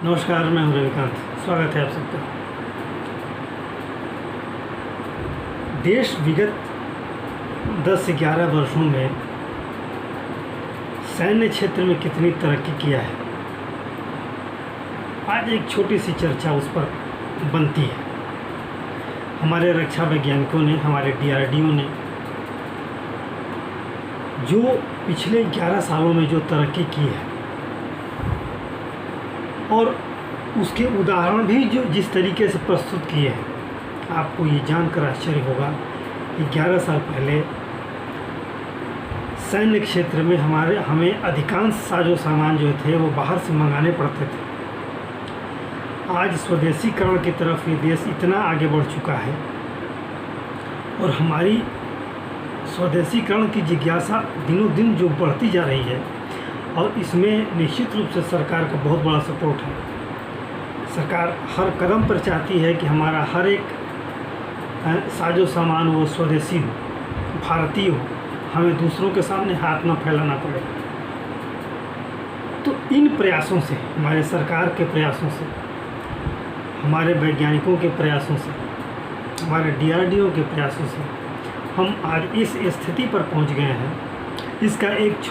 नमस्कार, मैं हूं रविकांत। स्वागत है आप सबका। देश विगत 10 से 11 वर्षों में सैन्य क्षेत्र में कितनी तरक्की किया है, आज एक छोटी सी चर्चा उस पर बनती है। हमारे रक्षा वैज्ञानिकों ने, हमारे DRDO ने जो पिछले 11 सालों में जो तरक्की की है और उसके उदाहरण भी जो जिस तरीके से प्रस्तुत किए हैं, आपको ये जानकर आश्चर्य होगा कि 11 साल पहले सैन्य क्षेत्र में हमें अधिकांश साजो सामान जो थे वो बाहर से मंगाने पड़ते थे। आज स्वदेशीकरण की तरफ ये देश इतना आगे बढ़ चुका है और हमारी स्वदेशीकरण की जिज्ञासा दिनों दिन जो बढ़ती जा रही है, और इसमें निश्चित रूप से सरकार का बहुत बड़ा सपोर्ट है। सरकार हर कदम पर चाहती है कि हमारा हर एक साजो सामान वो स्वदेशी हो, भारतीय हो, हमें दूसरों के सामने हाथ न फैलाना पड़े। तो इन प्रयासों से, हमारे सरकार के प्रयासों से, हमारे वैज्ञानिकों के प्रयासों से, हमारे DRDO के प्रयासों से हम आज इस स्थिति पर पहुंच गए हैं। इसका एक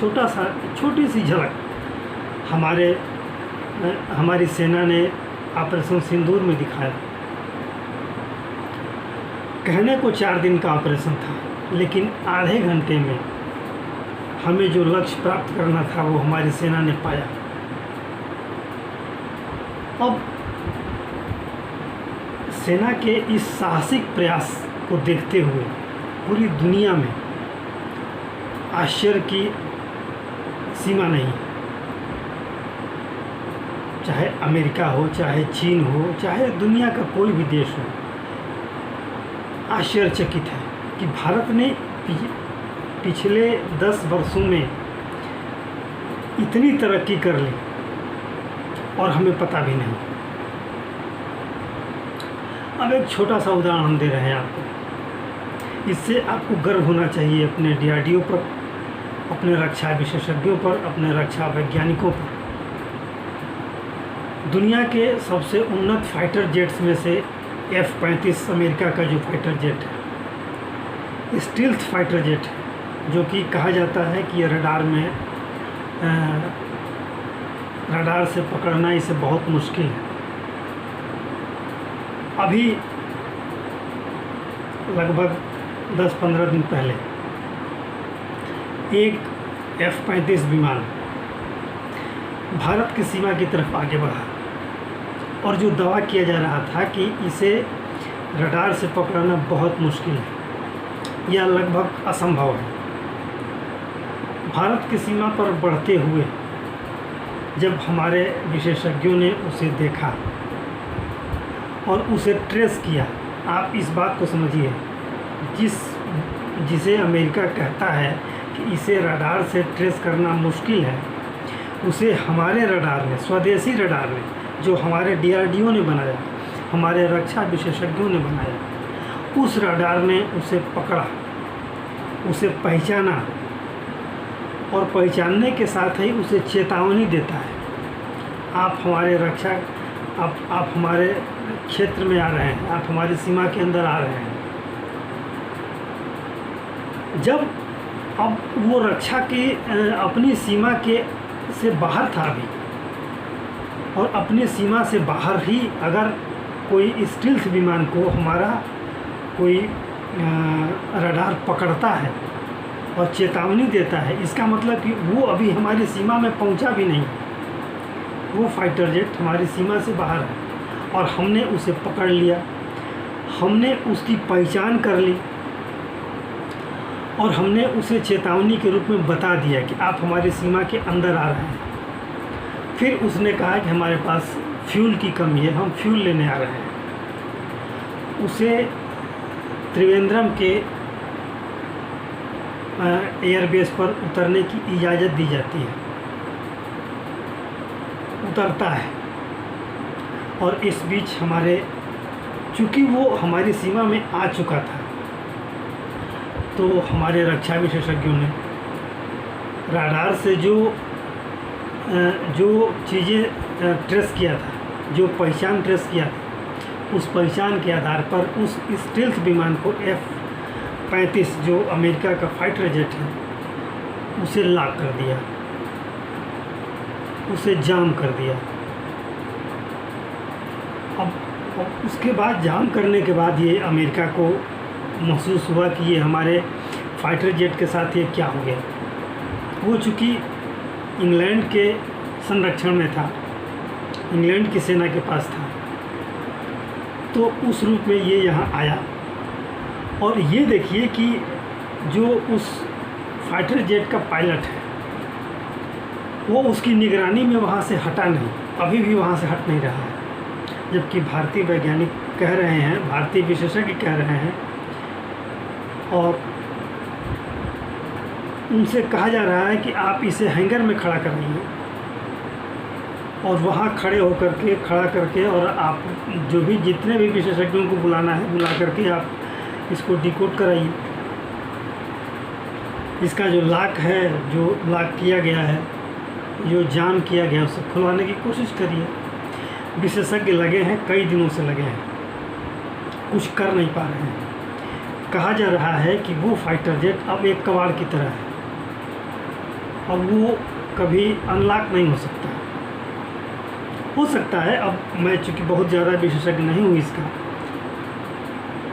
छोटी सी झलक हमारी सेना ने ऑपरेशन सिंदूर में दिखाया। कहने को 4 दिन का ऑपरेशन था, लेकिन आधे घंटे में हमें जो लक्ष्य प्राप्त करना था वो हमारी सेना ने पाया। अब सेना के इस साहसिक प्रयास को देखते हुए पूरी दुनिया में आश्चर्य की सीमा नहीं। चाहे अमेरिका हो, चाहे चीन हो, चाहे दुनिया का कोई भी देश हो, आश्चर्यचकित है कि भारत ने पिछले 10 वर्षों में इतनी तरक्की कर ली और हमें पता भी नहीं। अब एक छोटा सा उदाहरण हम दे रहे हैं आपको। इससे आपको गर्व होना चाहिए अपने DRDO पर, अपने रक्षा विशेषज्ञों पर, अपने रक्षा वैज्ञानिकों पर। दुनिया के सबसे उन्नत फाइटर जेट्स में से F-35 अमेरिका का जो फाइटर जेट है, स्टील्थ फाइटर जेट है, जो कि कहा जाता है कि रडार से पकड़ना इसे बहुत मुश्किल है। अभी लगभग 10-15 दिन पहले एक F-35 विमान भारत की सीमा की तरफ आगे बढ़ा और जो दावा किया जा रहा था कि इसे रडार से पकड़ना बहुत मुश्किल है या लगभग असंभव है। भारत की सीमा पर बढ़ते हुए जब हमारे विशेषज्ञों ने उसे देखा और उसे ट्रेस किया, आप इस बात को समझिए, जिसे अमेरिका कहता है कि इसे रडार से ट्रेस करना मुश्किल है, उसे हमारे रडार ने, स्वदेशी रडार ने, जो हमारे DRDO ने बनाया, हमारे रक्षा विशेषज्ञों ने बनाया, उस रडार ने उसे पकड़ा, उसे पहचाना और पहचानने के साथ ही उसे चेतावनी देता है, आप हमारे क्षेत्र में आ रहे हैं, आप हमारी सीमा के अंदर आ रहे हैं। जब अब वो रक्षा की अपनी सीमा से बाहर था अभी, और अपनी सीमा से बाहर ही अगर कोई स्टील्थ विमान को हमारा कोई रडार पकड़ता है और चेतावनी देता है, इसका मतलब कि वो अभी हमारी सीमा में पहुंचा भी नहीं, वो फाइटर जेट हमारी सीमा से बाहर है और हमने उसे पकड़ लिया, हमने उसकी पहचान कर ली और हमने उसे चेतावनी के रूप में बता दिया कि आप हमारी सीमा के अंदर आ रहे हैं। फिर उसने कहा कि हमारे पास फ्यूल की कमी है, हम फ्यूल लेने आ रहे हैं। उसे त्रिवेंद्रम के एयरबेस पर उतरने की इजाज़त दी जाती है, उतरता है। और इस बीच चूँकि वो हमारी सीमा में आ चुका था, तो हमारे रक्षा विशेषज्ञों ने रडार से जो चीज़ें ट्रेस किया था जो पहचान ट्रेस किया, उस पहचान के आधार पर उस स्टील्थ विमान को F-35 जो अमेरिका का फाइटर जेट है उसे लॉक कर दिया, उसे जाम कर दिया। अब उसके बाद जाम करने के बाद ये अमेरिका को महसूस हुआ कि ये हमारे फाइटर जेट के साथ ये क्या हो गया। वो चूँकि इंग्लैंड के संरक्षण में था, इंग्लैंड की सेना के पास था, तो उस रूप में ये यहाँ आया। और ये देखिए कि जो उस फाइटर जेट का पायलट है वो उसकी निगरानी में वहाँ से हटा नहीं, अभी भी वहाँ से हट नहीं रहा है। जबकि भारतीय वैज्ञानिक कह रहे हैं, भारतीय विशेषज्ञ कह रहे हैं और उनसे कहा जा रहा है कि आप इसे हैंगर में खड़ा कराइए और वहाँ खड़ा करके और आप जो भी जितने भी विशेषज्ञों को बुलाना है बुला करके आप इसको डिकोड कराइए। इसका जो लॉक है, जो लॉक किया गया है, जो जाम किया गया, उसे खुलवाने की कोशिश करिए। विशेषज्ञ लगे हैं, कई दिनों से लगे हैं, कुछ कर नहीं पा रहे हैं। कहा जा रहा है कि वो फाइटर जेट अब एक कबाड़ की तरह है, अब वो कभी अनलॉक नहीं हो सकता। हो सकता है, अब मैं चूँकि बहुत ज़्यादा विशेषज्ञ नहीं हूँ इसका,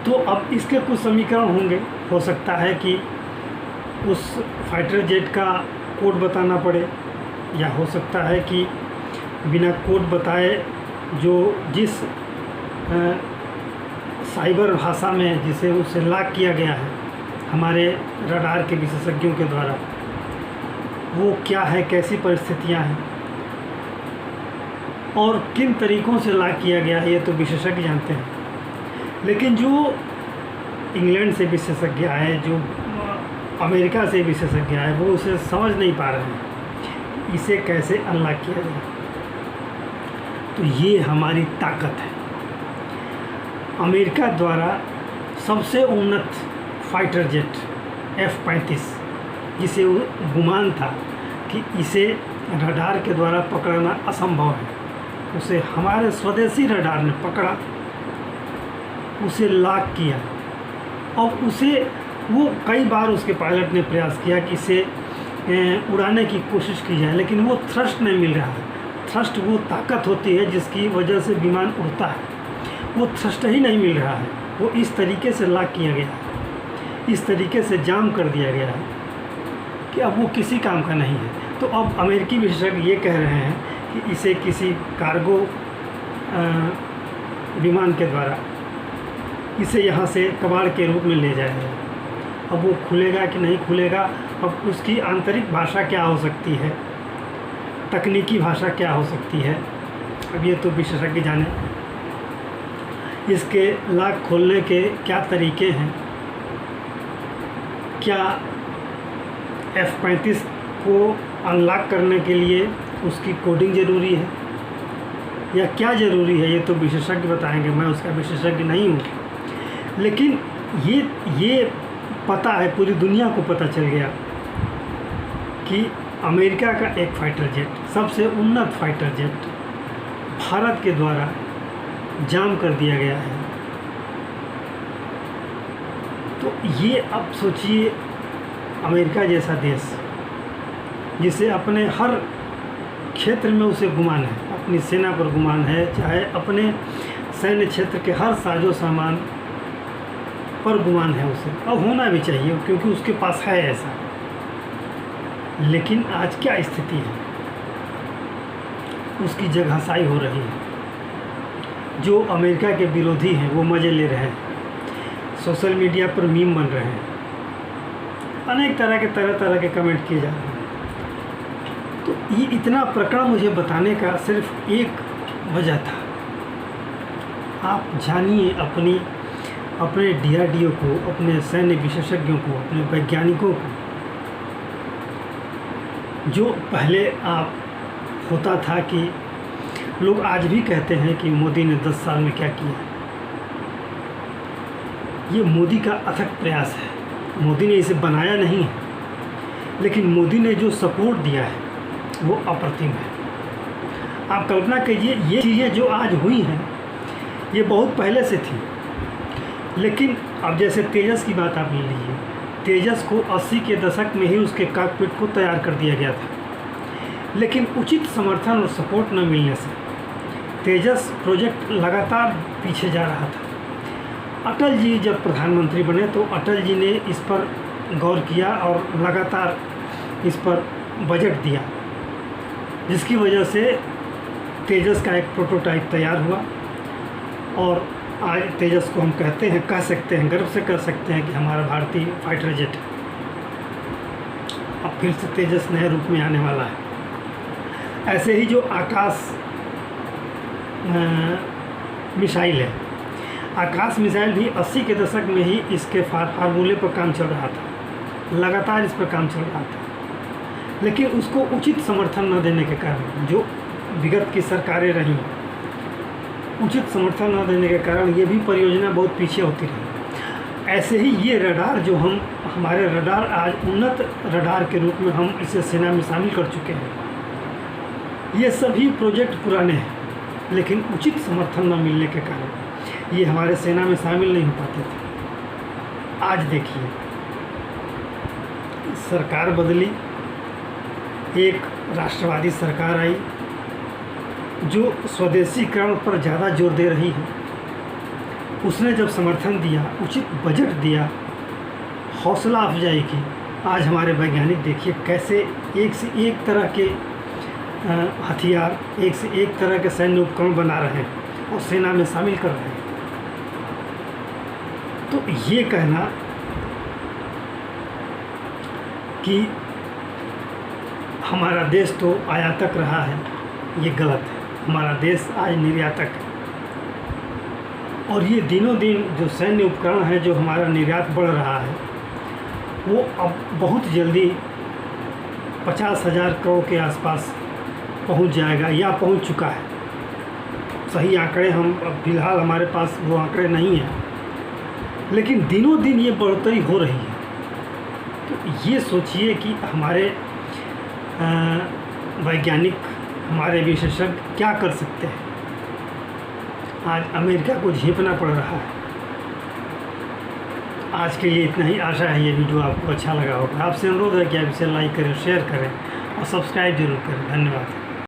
तो अब इसके कुछ समीकरण होंगे। हो सकता है कि उस फाइटर जेट का कोड बताना पड़े, या हो सकता है कि बिना कोड बताए जो जिस साइबर भाषा में जिसे उसे लॉक किया गया है हमारे रडार के विशेषज्ञों के द्वारा, वो क्या है, कैसी परिस्थितियां हैं और किन तरीक़ों से लॉक किया गया है, ये तो विशेषज्ञ जानते हैं। लेकिन जो इंग्लैंड से विशेषज्ञ आए, जो अमेरिका से विशेषज्ञ आए, वो उसे समझ नहीं पा रहे हैं इसे कैसे अनलॉक किया जाए। तो ये हमारी ताकत है। अमेरिका द्वारा सबसे उन्नत फाइटर जेट F-35, जिसे गुमान था कि इसे रडार के द्वारा पकड़ना असंभव है, उसे हमारे स्वदेशी रडार ने पकड़ा, उसे लॉक किया और उसे वो कई बार उसके पायलट ने प्रयास किया कि इसे उड़ाने की कोशिश की जाए, लेकिन वो थ्रस्ट नहीं मिल रहा है। थ्रस्ट वो ताकत होती है जिसकी वजह से विमान उड़ता है, वो थ्रस्ट ही नहीं मिल रहा है। वो इस तरीके से लॉक किया गया है, इस तरीके से जाम कर दिया गया है कि अब वो किसी काम का नहीं है। तो अब अमेरिकी विशेषज्ञ ये कह रहे हैं कि इसे किसी कार्गो विमान के द्वारा इसे यहाँ से कबाड़ के रूप में ले जाएगा। अब वो खुलेगा कि नहीं खुलेगा, अब उसकी आंतरिक भाषा क्या हो सकती है, तकनीकी भाषा क्या हो सकती है, अब ये तो विशेषज्ञ जाने। इसके लॉक खोलने के क्या तरीके हैं, क्या F-35 को अनलॉक करने के लिए उसकी कोडिंग ज़रूरी है या क्या ज़रूरी है, ये तो विशेषज्ञ बताएंगे, मैं उसका विशेषज्ञ नहीं हूँ। लेकिन ये पता है, पूरी दुनिया को पता चल गया कि अमेरिका का एक फाइटर जेट, सबसे उन्नत फाइटर जेट, भारत के द्वारा जाम कर दिया गया है। तो ये अब सोचिए, अमेरिका जैसा देश जिसे अपने हर क्षेत्र में उसे गुमान है, अपनी सेना पर गुमान है, चाहे अपने सैन्य क्षेत्र के हर साजो सामान पर गुमान है उसे, अब होना भी चाहिए क्योंकि उसके पास है ऐसा। लेकिन आज क्या स्थिति है, उसकी जगहसाई हो रही है। जो अमेरिका के विरोधी हैं वो मज़े ले रहे हैं, सोशल मीडिया पर मीम बन रहे हैं, अनेक तरह के कमेंट किए जा रहे हैं। तो ये इतना प्रकरण मुझे बताने का सिर्फ एक वजह था। आप जानिए अपने DRDO को, अपने सैन्य विशेषज्ञों को, अपने वैज्ञानिकों को, जो पहले आप होता था कि लोग आज भी कहते हैं कि मोदी ने 10 साल में क्या किया। ये मोदी का अथक प्रयास है। मोदी ने इसे बनाया नहीं है, लेकिन मोदी ने जो सपोर्ट दिया है वो अप्रतिम है। आप कल्पना कीजिए, ये चीज़ें जो आज हुई हैं ये बहुत पहले से थी, लेकिन अब जैसे तेजस की बात आप ले लीजिए, तेजस को 80 के दशक में ही उसके कॉकपिट को तैयार कर दिया गया था, लेकिन उचित समर्थन और सपोर्ट न मिलने से तेजस प्रोजेक्ट लगातार पीछे जा रहा था। अटल जी जब प्रधानमंत्री बने तो अटल जी ने इस पर गौर किया और लगातार इस पर बजट दिया, जिसकी वजह से तेजस का एक प्रोटोटाइप तैयार हुआ और आज तेजस को हम कहते हैं, कह सकते हैं, गर्व से कह सकते हैं कि हमारा भारतीय फाइटर जेट है। अब फिर से तेजस नए रूप में आने वाला है। ऐसे ही जो आकाश मिसाइल है, आकाश मिसाइल भी 80 के दशक में ही इसके फार्मूले पर काम चल रहा था, लगातार इस पर काम चल रहा था, लेकिन उसको उचित समर्थन न देने के कारण, जो विगत की सरकारें रहीं, उचित समर्थन न देने के कारण ये भी परियोजना बहुत पीछे होती रही। ऐसे ही ये रडार जो हमारे रडार आज उन्नत रडार के रूप में हम इसे सेना में शामिल कर चुके हैं, ये सभी प्रोजेक्ट पुराने हैं, लेकिन उचित समर्थन न मिलने के कारण ये हमारे सेना में शामिल नहीं हो पाते थे। आज देखिए, सरकार बदली, एक राष्ट्रवादी सरकार आई जो स्वदेशीकरण पर ज़्यादा जोर दे रही है। उसने जब समर्थन दिया, उचित बजट दिया, हौसला अफजाई की, आज हमारे वैज्ञानिक देखिए कैसे एक से एक तरह के हथियार, एक से एक तरह के सैन्य उपकरण बना रहे हैं और सेना में शामिल कर रहे हैं। तो ये कहना कि हमारा देश तो आयातक रहा है, ये गलत है। हमारा देश आज निर्यातक है, और ये दिनों दिन जो सैन्य उपकरण है जो हमारा निर्यात बढ़ रहा है, वो अब बहुत जल्दी 50,000 करोड़ के आसपास पहुंच जाएगा या पहुंच चुका है। सही आंकड़े हम फिलहाल हमारे पास वो आंकड़े नहीं हैं, लेकिन दिनों दिन ये बढ़ोतरी हो रही है। तो ये सोचिए कि हमारे वैज्ञानिक, हमारे विशेषज्ञ क्या कर सकते हैं। आज अमेरिका को झेपना पड़ रहा है। आज के लिए इतना ही। आशा है ये वीडियो आपको अच्छा लगा होगा। आपसे अनुरोध है कि आप इसे लाइक करें, शेयर करें और सब्सक्राइब जरूर करें। धन्यवाद।